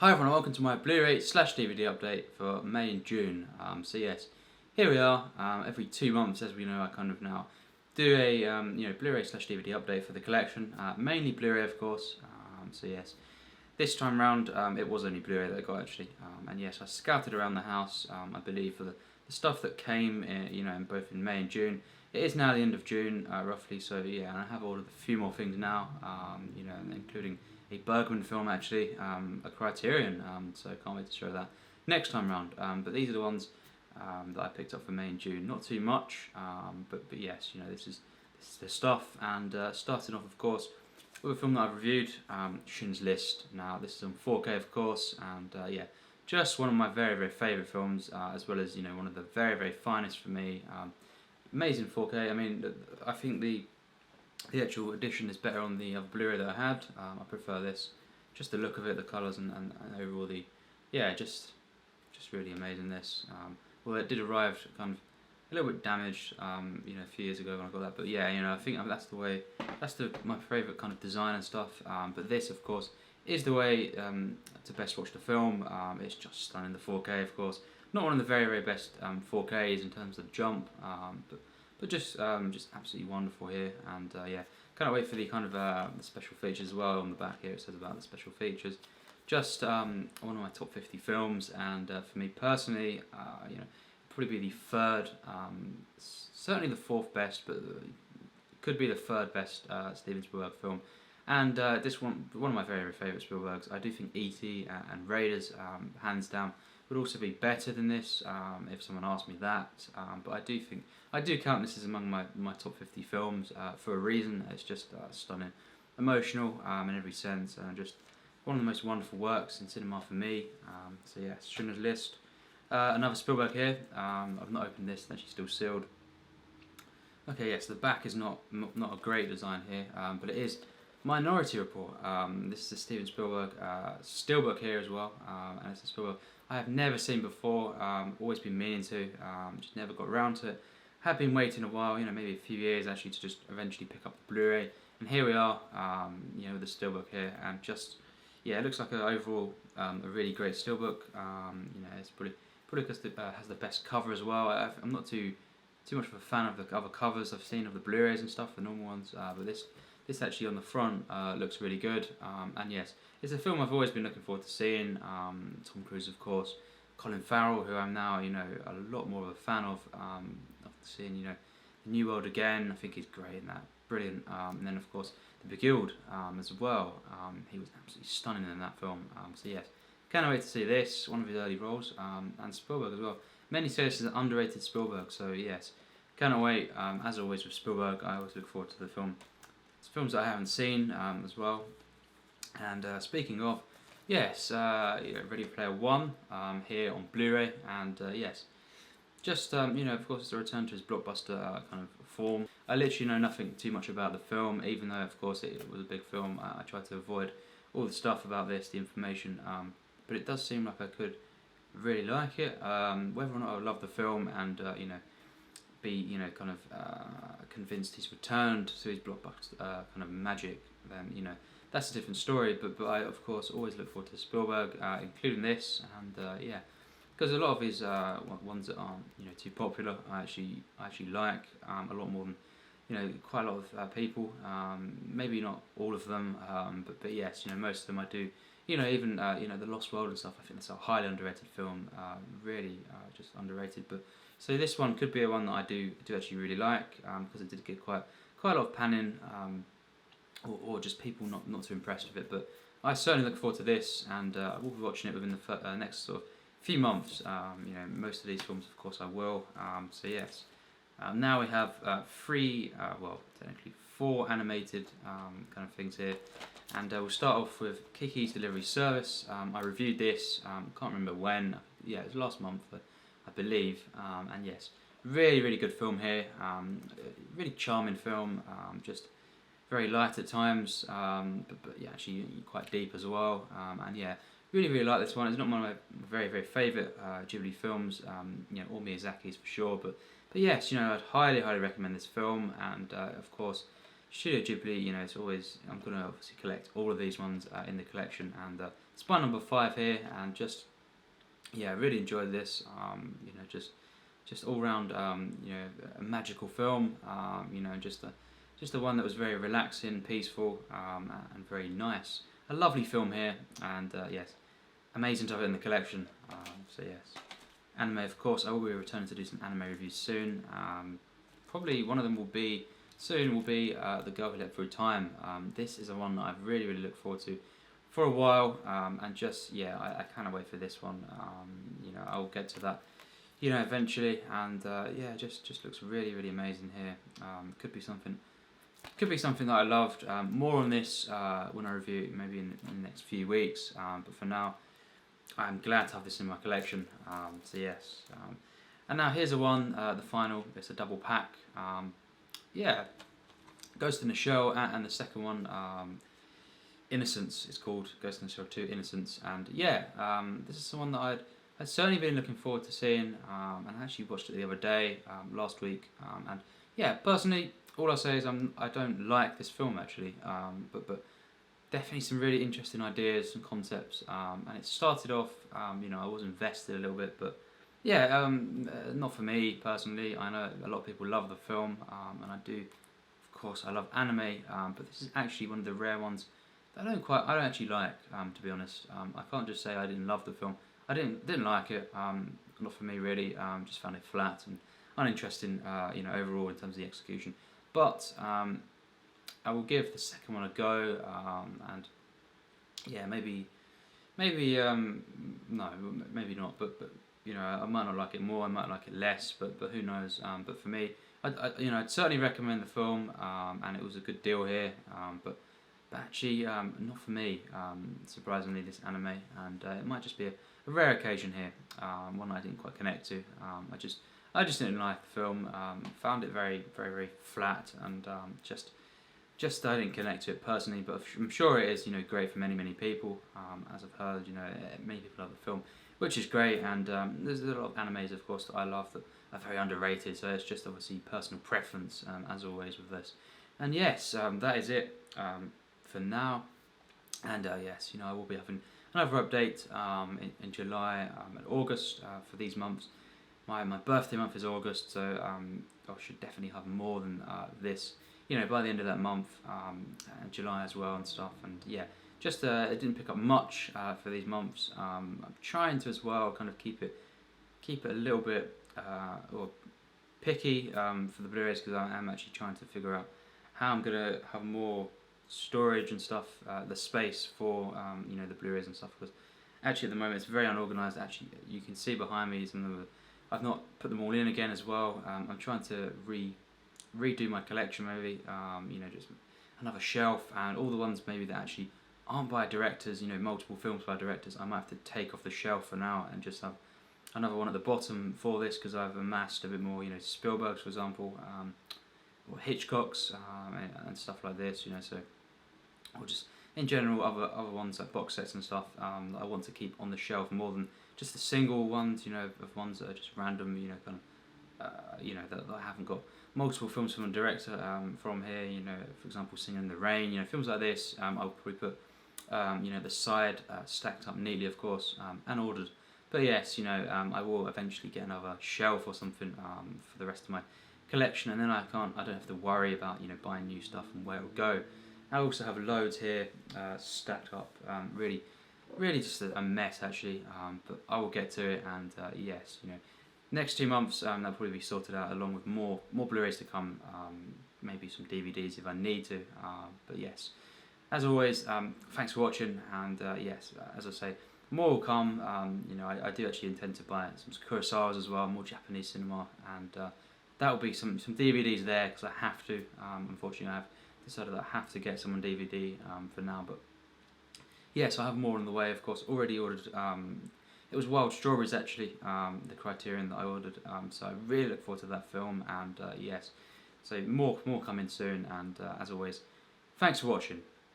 Hi everyone, and welcome to my Blu-ray slash DVD update for May and June. So yes, here we are. Every 2 months, as we know, I kind of now do a Blu-ray slash DVD update for the collection. Mainly Blu-ray, of course. So yes, this time round it was only Blu-ray that I got actually. And yes, I scouted around the house. I believe for the stuff that came, in both in May and June. It is now the end of June, roughly. So yeah, and I have ordered a few more things now. Including a Bergman film actually, a Criterion, so can't wait to show that next time round. But these are the ones that I picked up for May and June. Not too much, but yes, this is the stuff. And starting off, of course, with a film that I've reviewed, Schindler's List. Now this is on 4K, of course, and yeah, just one of my very, very favourite films, as well as one of the very, very finest for me. Amazing 4K. I mean, I think the actual edition is better on the Blu-ray that I had. I prefer this. Just the look of it, the colours, and overall just really amazing. This. Well, it did arrive kind of a little bit damaged, a few years ago when I got that. But yeah, I think that's the way. That's my favourite kind of design and stuff. But this, of course, is the way to best watch the film. It's just stunning. The 4K, of course, not one of the very, very best 4Ks in terms of jump, but just absolutely wonderful here. And yeah, can't wait for the kind of the special features as well. On the back here it says about the special features. Just one of my top 50 films, and for me personally, probably be the third, certainly the fourth best, but could be the third best Steven Spielberg film. And this one of my very, very favourite Spielbergs. I do think E.T. and Raiders, hands down, would also be better than this if someone asked me that. But I do count this as among my top 50 films for a reason. It's just stunning, emotional in every sense, and just one of the most wonderful works in cinema for me. So yeah, Schindler's List. Another Spielberg here. I've not opened this; it's actually still sealed. Okay, yes, the back is not a great design here, but it is Minority Report. This is the Steven Spielberg steelbook here as well, and it's a Spielberg I have never seen before. Always been meaning to, just never got around to it. Have been waiting a while, maybe a few years actually, to just eventually pick up the Blu-ray. And here we are, with the steelbook here, and just it looks like overall a really great steelbook. It's probably because it has the best cover as well. I'm not too much of a fan of the other covers I've seen of the Blu-rays and stuff, the normal ones, but this actually on the front looks really good. And yes, it's a film I've always been looking forward to seeing. Tom Cruise, of course, Colin Farrell, who I'm now a lot more of a fan of seeing The New World Again. I think he's great in that, brilliant. And then of course The Beguiled as well. He was absolutely stunning in that film. So yes, can't wait to see this, one of his early roles, and Spielberg as well. Many say this is an underrated Spielberg, so yes, cannot wait. As always with Spielberg, I always look forward to the film. It's films that I haven't seen as well. And speaking of, yes, Ready Player One here on Blu-ray, and yes, just of course it's a return to his blockbuster kind of form. I literally know nothing too much about the film, even though of course it was a big film. I tried to avoid all the stuff about this, the information, but it does seem like I could really like it. Whether or not I would love the film and be kind of convinced he's returned to his blockbuster kind of magic, then that's a different story. But I of course always look forward to Spielberg, including this, and yeah, because a lot of his ones that aren't too popular, I actually like a lot more than quite a lot of people. Maybe not all of them, but yes, most of them I do. Even The Lost World and stuff. I think that's a highly underrated film. Really, just underrated. But so this one could be a one that I do actually really like, because it did get quite a lot of panning, or just people not too impressed with it. But I certainly look forward to this, and I will be watching it within the next sort of few months. Most of these films, of course, I will. So yes, now we have technically 4 animated kind of things here. And we'll start off with Kikis Delivery Service. I reviewed this, can't remember when, yeah, it was last month, I believe. And yes, really, really good film here. Really charming film, just very light at times, but yeah, actually quite deep as well. And yeah, really, really like this one. It's not one of my very, very favourite Ghibli films, all Miyazaki's for sure, but yes, I'd highly, highly recommend this film. And of course, Studio Ghibli, it's always, I'm going to obviously collect all of these ones in the collection, and it's my number 5 here, and just, yeah, I really enjoyed this, just all round, a magical film, just a one that was very relaxing, peaceful, and very nice. A lovely film here, and yes, amazing to have it in the collection, so yes. Anime, of course, I will be returning to do some anime reviews soon. Probably one of them will be the Goblet of Fire. This is a one that I've really looked forward to for a while, and just, yeah, I cannot wait for this one. I'll get to that, eventually, and yeah, just looks really amazing here. Could be something that I loved. More on this when I review it, maybe in the next few weeks. But for now, I'm glad to have this in my collection. So yes. And now here's the one, the final. It's a double pack. Yeah, Ghost in the Shell, and the second one, Innocence. It's called Ghost in the Shell 2, Innocence. And yeah, this is the one that I'd certainly been looking forward to seeing. And I actually watched it the other day, last week. And yeah, personally, all I'll say is I don't like this film actually, but definitely some really interesting ideas and concepts, and it started off, I was invested a little bit, but yeah, not for me personally. I know a lot of people love the film, and I do, of course, I love anime, but this is actually one of the rare ones that I don't actually like, to be honest. I can't just say I didn't love the film. I didn't like it, not for me really. Just found it flat and uninteresting, overall in terms of the execution. But I will give the second one a go, and yeah, maybe no, maybe not. But I might not like it more. I might like it less. But who knows? But for me, I'd certainly recommend the film, and it was a good deal here. But actually, not for me. Surprisingly, this anime, and it might just be a rare occasion here, one I didn't quite connect to. I just didn't like the film. Found it very flat, and just I didn't connect to it personally. But I'm sure it is, great for many people. As I've heard, many people love the film, which is great. And there's a lot of animes, of course, that I love that are very underrated. So it's just obviously personal preference, as always with this. And yes, that is it for now. And yes, I will be having another update in July and August for these months. My birthday month is August, so I should definitely have more than this, by the end of that month, and July as well and stuff. And yeah, just it didn't pick up much for these months. I'm trying to as well kind of keep it a little bit or picky for the Blu-rays, because I am actually trying to figure out how I'm gonna have more storage and stuff, the space for the Blu-rays and stuff. Because actually at the moment it's very unorganised. Actually, you can see behind me some of the, I've not put them all in again as well. I'm trying to redo my collection maybe, just another shelf, and all the ones maybe that actually aren't by directors, multiple films by directors, I might have to take off the shelf for now and just have another one at the bottom for this, because I've amassed a bit more, Spielberg's for example, or Hitchcock's, and stuff like this, so, or just in general other ones like box sets and stuff, that I want to keep on the shelf more than just the single ones, of ones that are just random, kind of, that I haven't got multiple films from a director from here, for example, Singing in the Rain, films like this. I'll probably put, the side stacked up neatly, of course, and ordered. But yes, I will eventually get another shelf or something for the rest of my collection, and then I don't have to worry about buying new stuff and where it will go. I also have loads here stacked up, really just a mess actually, but I will get to it. And yes, next 2 months they'll probably be sorted out, along with more Blu-rays to come, maybe some DVDs if I need to, but yes, as always, thanks for watching, and yes, as I say, more will come. I do actually intend to buy some Kurosawas as well, more Japanese cinema, and that will be some DVDs there, because I have to, unfortunately I have decided that I have to get some on DVD for now. But yes, I have more on the way, of course. Already ordered, it was Wild Strawberries actually, the Criterion that I ordered, so I really look forward to that film. And yes, so more coming soon, and as always, thanks for watching.